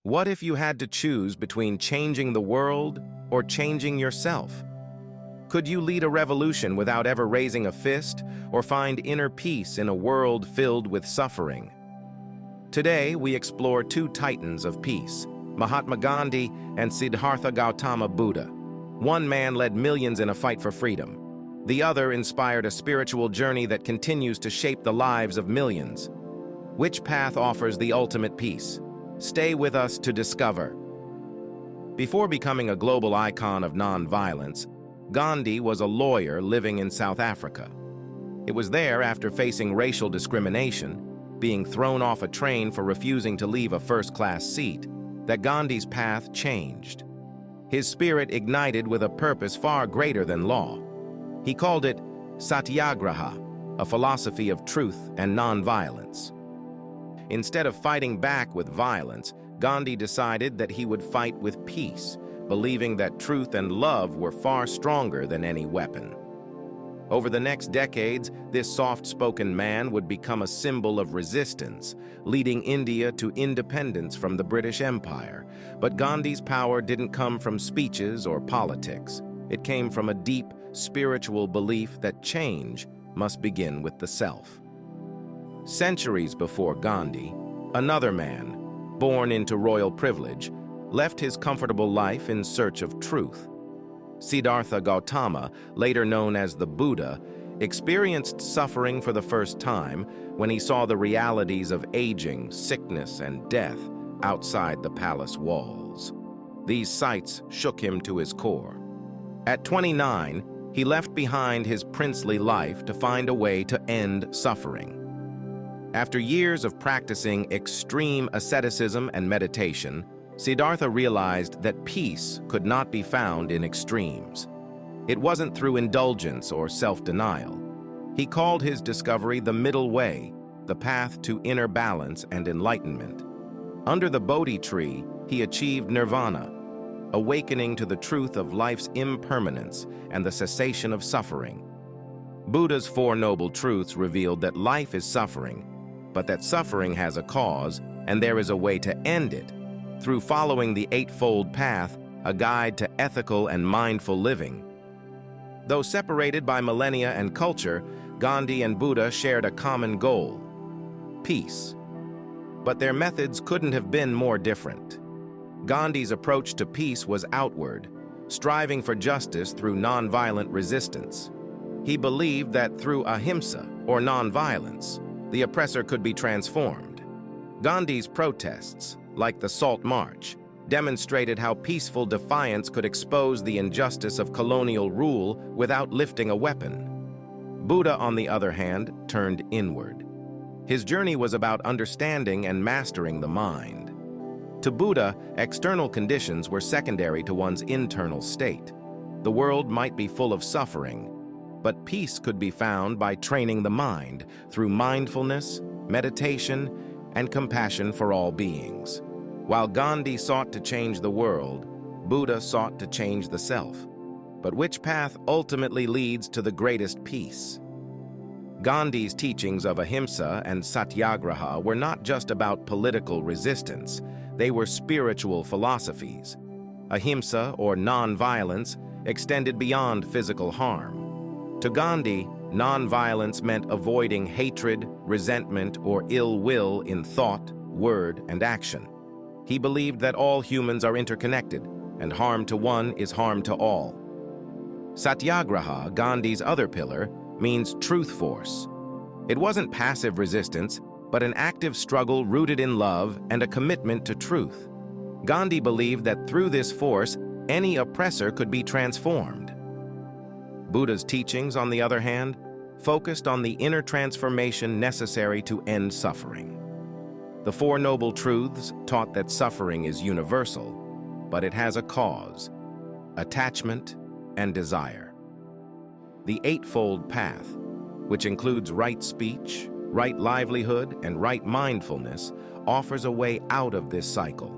What if you had to choose between changing the world or changing yourself? Could you lead a revolution without ever raising a fist, or find inner peace in a world filled with suffering? Today, we explore two titans of peace, Mahatma Gandhi and Siddhartha Gautama Buddha. One man led millions in a fight for freedom. The other inspired a spiritual journey that continues to shape the lives of millions. Which path offers the ultimate peace? Stay with us to discover. Before becoming a global icon of non-violence, Gandhi was a lawyer living in South Africa. It was there, after facing racial discrimination, being thrown off a train for refusing to leave a first-class seat, that Gandhi's path changed. His spirit ignited with a purpose far greater than law. He called it satyagraha, a philosophy of truth and non-violence. Instead of fighting back with violence, Gandhi decided that he would fight with peace, believing that truth and love were far stronger than any weapon. Over the next decades, this soft-spoken man would become a symbol of resistance, leading India to independence from the British Empire. But Gandhi's power didn't come from speeches or politics. It came from a deep, spiritual belief that change must begin with the self. Centuries before Gandhi, another man, born into royal privilege, left his comfortable life in search of truth. Siddhartha Gautama, later known as the Buddha, experienced suffering for the first time when he saw the realities of aging, sickness, and death outside the palace walls. These sights shook him to his core. At 29, he left behind his princely life to find a way to end suffering. After years of practicing extreme asceticism and meditation, Siddhartha realized that peace could not be found in extremes. It wasn't through indulgence or self-denial. He called his discovery the middle way, the path to inner balance and enlightenment. Under the Bodhi tree, he achieved nirvana, awakening to the truth of life's impermanence and the cessation of suffering. Buddha's Four Noble Truths revealed that life is suffering, but that suffering has a cause, and there is a way to end it, through following the Eightfold Path, a guide to ethical and mindful living. Though separated by millennia and culture, Gandhi and Buddha shared a common goal: peace. But their methods couldn't have been more different. Gandhi's approach to peace was outward, striving for justice through nonviolent resistance. He believed that through ahimsa, or nonviolence, the oppressor could be transformed. Gandhi's protests, like the Salt March, demonstrated how peaceful defiance could expose the injustice of colonial rule without lifting a weapon. Buddha, on the other hand, turned inward. His journey was about understanding and mastering the mind. To Buddha, external conditions were secondary to one's internal state. The world might be full of suffering, but peace could be found by training the mind through mindfulness, meditation, and compassion for all beings. While Gandhi sought to change the world, Buddha sought to change the self. But which path ultimately leads to the greatest peace? Gandhi's teachings of ahimsa and satyagraha were not just about political resistance. They were spiritual philosophies. Ahimsa, or non-violence, extended beyond physical harm. To Gandhi, non-violence meant avoiding hatred, resentment, or ill will in thought, word, and action. He believed that all humans are interconnected, and harm to one is harm to all. Satyagraha, Gandhi's other pillar, means truth force. It wasn't passive resistance, but an active struggle rooted in love and a commitment to truth. Gandhi believed that through this force, any oppressor could be transformed. Buddha's teachings, on the other hand, focused on the inner transformation necessary to end suffering. The Four Noble Truths taught that suffering is universal, but it has a cause: attachment and desire. The Eightfold Path, which includes right speech, right livelihood, and right mindfulness, offers a way out of this cycle.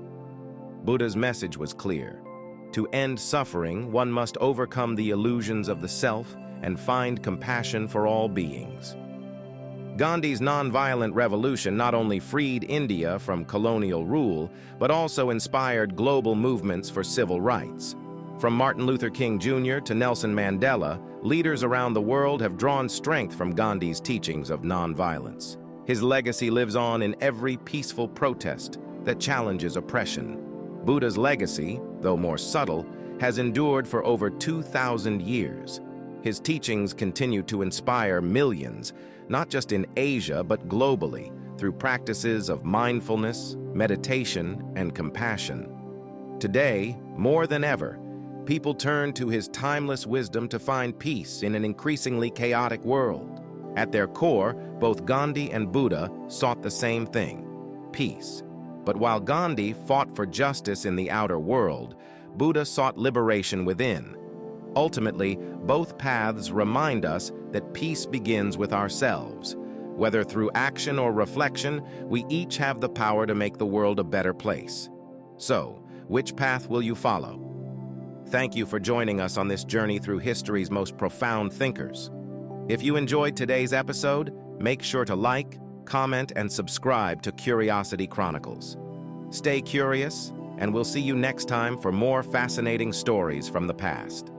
Buddha's message was clear. To end suffering, one must overcome the illusions of the self and find compassion for all beings. Gandhi's nonviolent revolution not only freed India from colonial rule, but also inspired global movements for civil rights. From Martin Luther King Jr. to Nelson Mandela, leaders around the world have drawn strength from Gandhi's teachings of nonviolence. His legacy lives on in every peaceful protest that challenges oppression. Buddha's legacy, though more subtle, has endured for over 2,000 years. His teachings continue to inspire millions, not just in Asia but globally, through practices of mindfulness, meditation, and compassion. Today, more than ever, people turn to his timeless wisdom to find peace in an increasingly chaotic world. At their core, both Gandhi and Buddha sought the same thing: peace. But while Gandhi fought for justice in the outer world, Buddha sought liberation within. Ultimately, both paths remind us that peace begins with ourselves. Whether through action or reflection, we each have the power to make the world a better place. So, which path will you follow? Thank you for joining us on this journey through history's most profound thinkers. If you enjoyed today's episode, make sure to like, comment, and subscribe to Curiosity Chronicles. Stay curious, and we'll see you next time for more fascinating stories from the past.